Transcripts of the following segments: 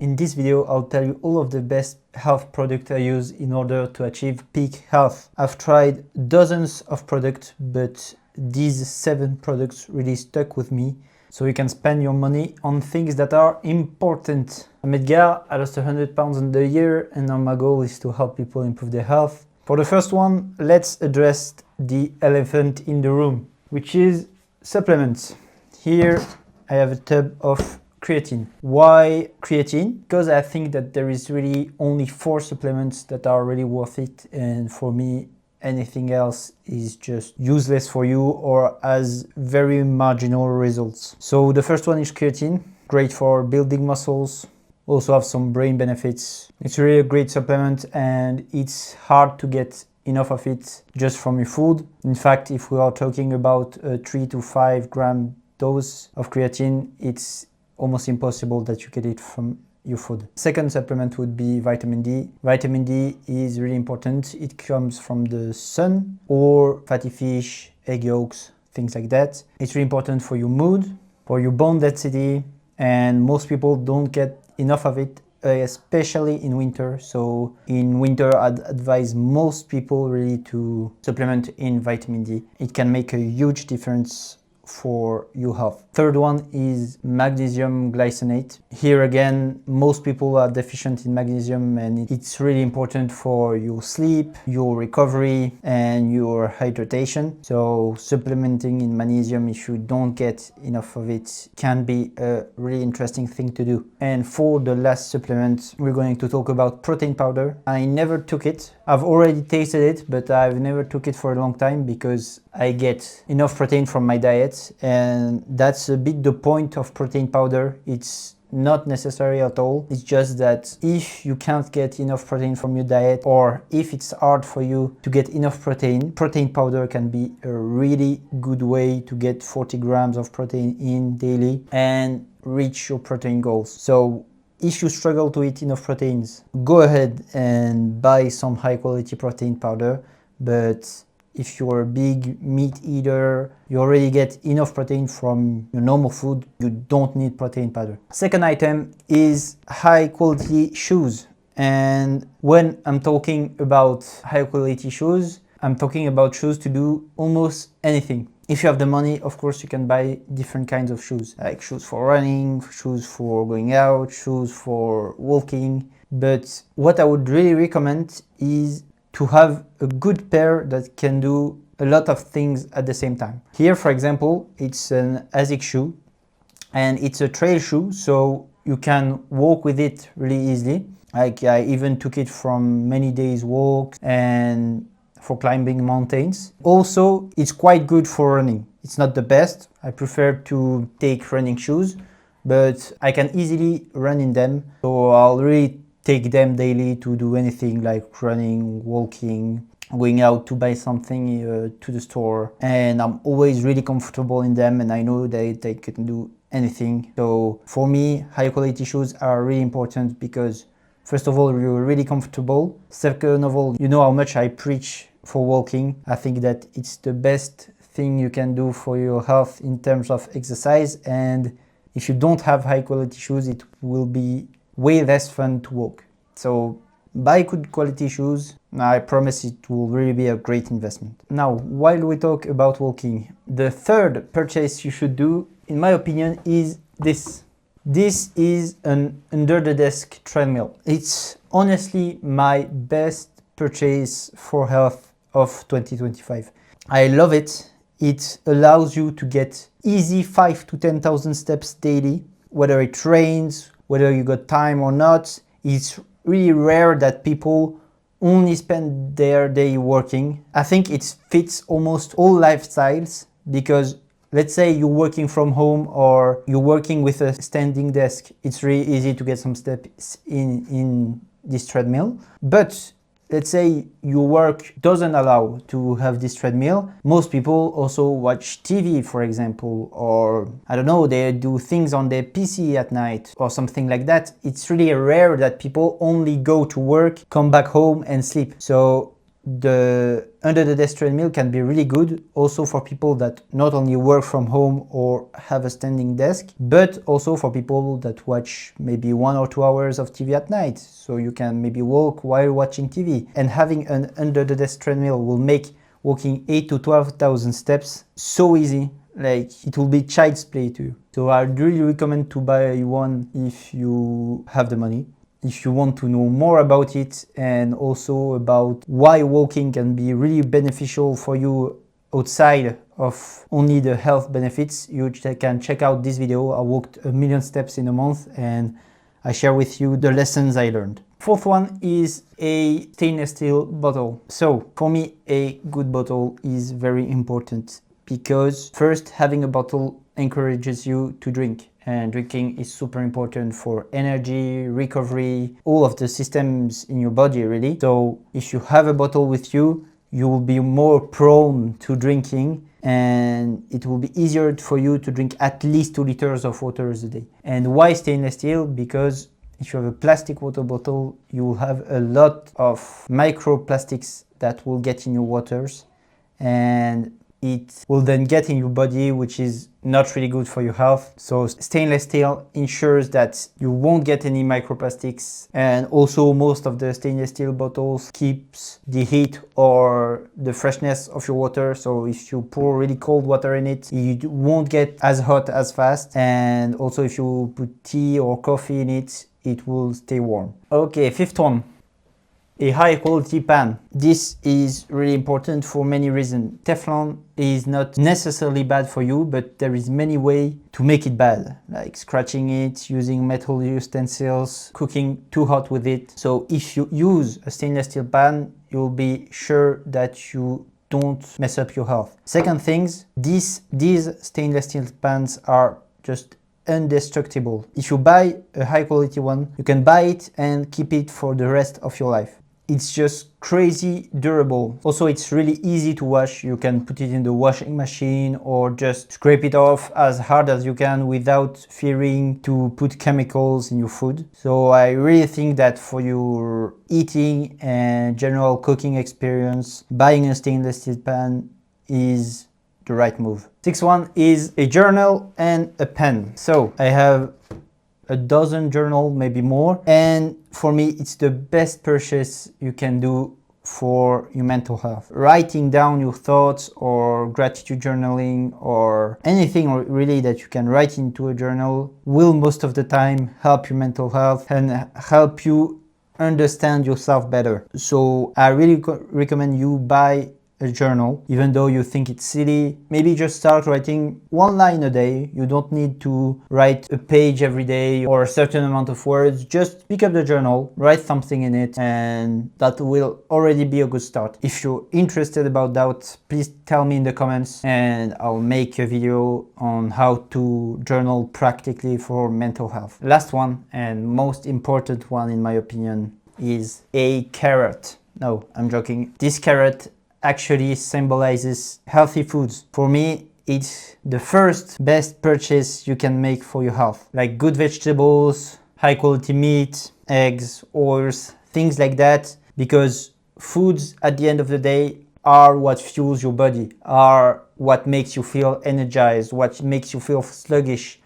In this video, I'll tell you all of the best health products I use in order to achieve peak health. I've tried dozens of products, but these 7 products really stuck with me. So you can spend your money on things that are important. I'm Edgar, I lost 100 pounds in the year, and now my goal is to help people improve their health. For the first one, let's address the elephant in the room, which is supplements. Here I have a tub of creatine. Why creatine? Because I think that there is really only 4 supplements that are really worth it, and for me anything else is just useless for you or has very marginal results. So the first one is creatine, great for building muscles, also have some brain benefits. It's really a great supplement and it's hard to get enough of it just from your food. In fact, if we are talking about a 3 to 5 gram dose of creatine, it's almost impossible that you get it from your food. Second supplement would be vitamin D. Vitamin D is really important. It comes from the sun or fatty fish, egg yolks, things like that. It's really important for your mood, for your bone density, and most people don't get enough of it, especially in winter. So in winter, I'd advise most people really to supplement in vitamin D. It can make a huge difference for your health. Third one is magnesium glycinate. Here again, most people are deficient in magnesium and it's really important for your sleep, your recovery, and your hydration. So supplementing in magnesium, if you don't get enough of it, can be a really interesting thing to do. And for the last supplement, we're going to talk about protein powder. I never took it. I've already tasted it, but I've never took it for a long time because I get enough protein from my diet, and that's a bit the point of protein powder. It's not necessary at all. It's just that if you can't get enough protein from your diet, or if it's hard for you to get enough protein, protein powder can be a really good way to get 40 grams of protein in daily and reach your protein goals. So if you struggle to eat enough proteins, go ahead and buy some high quality protein powder. But if you're a big meat eater, you already get enough protein from your normal food, you don't need protein powder. Second item is high quality shoes. And when I'm talking about high quality shoes, I'm talking about shoes to do almost anything. If you have the money, of course, you can buy different kinds of shoes, like shoes for running, shoes for going out, shoes for walking. But what I would really recommend is to have a good pair that can do a lot of things at the same time. Here, for example, it's an ASICS shoe and it's a trail shoe, so you can walk with it really easily. Like I even took it from many days walks and for climbing mountains. Also, it's quite good for running. It's not the best. I prefer to take running shoes, but I can easily run in them. So I'll really take them daily to do anything like running, walking, going out to buy something to the store. And I'm always really comfortable in them and I know that they can do anything. So for me, high quality shoes are really important because first of all, you're really comfortable. Second of all, you know how much I preach for walking. I think that it's the best thing you can do for your health in terms of exercise. And if you don't have high quality shoes, it will be way less fun to walk. So buy good quality shoes. I promise it will really be a great investment. Now, while we talk about walking, the third purchase you should do, in my opinion, is this. This is an under the desk treadmill. It's honestly my best purchase for health of 2025. I love it. It allows you to get easy 5 to 10,000 steps daily, whether it rains, whether you got time or not. It's really rare that people only spend their day working. I think it fits almost all lifestyles because let's say you're working from home or you're working with a standing desk. It's really easy to get some steps in this treadmill. But let's say your work doesn't allow to have this treadmill. Most people also watch TV, for example, or I don't know, they do things on their PC at night or something like that. It's really rare that people only go to work, come back home and sleep. So the under the desk treadmill can be really good also for people that not only work from home or have a standing desk, but also for people that watch maybe 1 or 2 hours of TV at night. So you can maybe walk while watching TV, and having an under the desk treadmill will make walking 8 to 12,000 steps so easy. Like, it will be child's play to you. So I really recommend to buy one if you have the money. If you want to know more about it and also about why walking can be really beneficial for you outside of only the health benefits, you can check out this video. I walked 1 million steps in a month and I share with you the lessons I learned. Fourth one is a stainless steel bottle. So for me, a good bottle is very important because first, having a bottle encourages you to drink. And drinking is super important for energy, recovery, all of the systems in your body, really. So if you have a bottle with you, you will be more prone to drinking, and it will be easier for you to drink at least 2 liters of water a day. And why stainless steel? Because if you have a plastic water bottle, you will have a lot of microplastics that will get in your waters, and it will then get in your body, which is not really good for your health. So stainless steel ensures that you won't get any microplastics, and also most of the stainless steel bottles keeps the heat or the freshness of your water. So if you pour really cold water in it, it won't get as hot as fast, and also if you put tea or coffee in it, it will stay warm. Okay, fifth one. A high quality pan. This is really important for many reasons. Teflon is not necessarily bad for you, but there is many ways to make it bad, like scratching it, using metal utensils, cooking too hot with it. So if you use a stainless steel pan, you'll be sure that you don't mess up your health. Second things, these stainless steel pans are just indestructible. If you buy a high quality one, you can buy it and keep it for the rest of your life. It's just crazy durable. Also, it's really easy to wash. You can put it in the washing machine or just scrape it off as hard as you can without fearing to put chemicals in your food. So I really think that for your eating and general cooking experience, buying a stainless steel pan is the right move. Sixth one is a journal and a pen. So I have a dozen journals, maybe more, and for me it's the best purchase you can do for your mental health. Writing down your thoughts or gratitude journaling or anything really that you can write into a journal will most of the time help your mental health and help you understand yourself better. So I really recommend you buy a journal, even though you think it's silly. Maybe just start writing 1 line a day. You don't need to write a page every day or a certain amount of words. Just pick up the journal, write something in it, and that will already be a good start. If you're interested about that, please tell me in the comments and I'll make a video on how to journal practically for mental health. Last one and most important one in my opinion is a carrot. No, I'm joking. This carrot actually symbolizes healthy foods. For me, it's the first best purchase you can make for your health. Like good vegetables, high quality meat, eggs, oils, things like that. Because foods at the end of the day are what fuels your body, are what makes you feel energized, what makes you feel sluggish,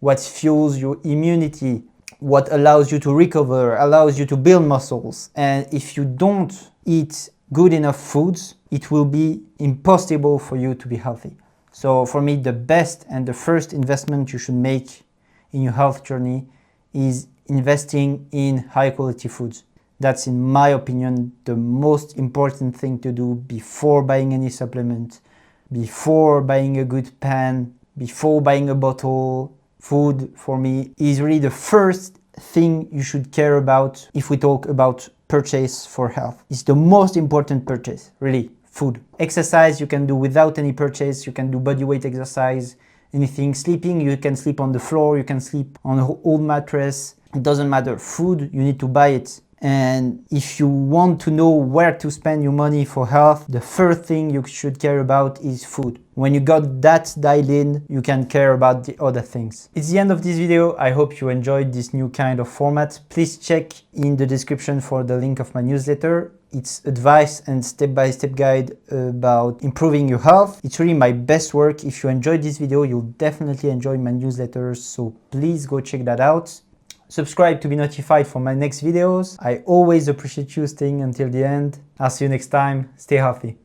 what fuels your immunity, what allows you to recover, allows you to build muscles. And if you don't eat good enough foods, it will be impossible for you to be healthy. So for me, the best and the first investment you should make in your health journey is investing in high quality foods. That's, in my opinion, the most important thing to do before buying any supplement, before buying a good pan, before buying a bottle. Food, for me, is really the first thing you should care about if we talk about purchase for health. It's the most important purchase, really, food. Exercise you can do without any purchase. You can do body weight exercise, anything. Sleeping, you can sleep on the floor, you can sleep on an old mattress. It doesn't matter. Food, you need to buy it. And if you want to know where to spend your money for health, the first thing you should care about is food. When you got that dialed in, you can care about the other things. It's the end of this video. I hope you enjoyed this new kind of format. Please check in the description for the link of my newsletter. It's advice and step-by-step guide about improving your health. It's really my best work. If you enjoyed this video, you'll definitely enjoy my newsletters, so please go check that out. Subscribe to be notified for my next videos. I always appreciate you staying until the end. I'll see you next time. Stay healthy.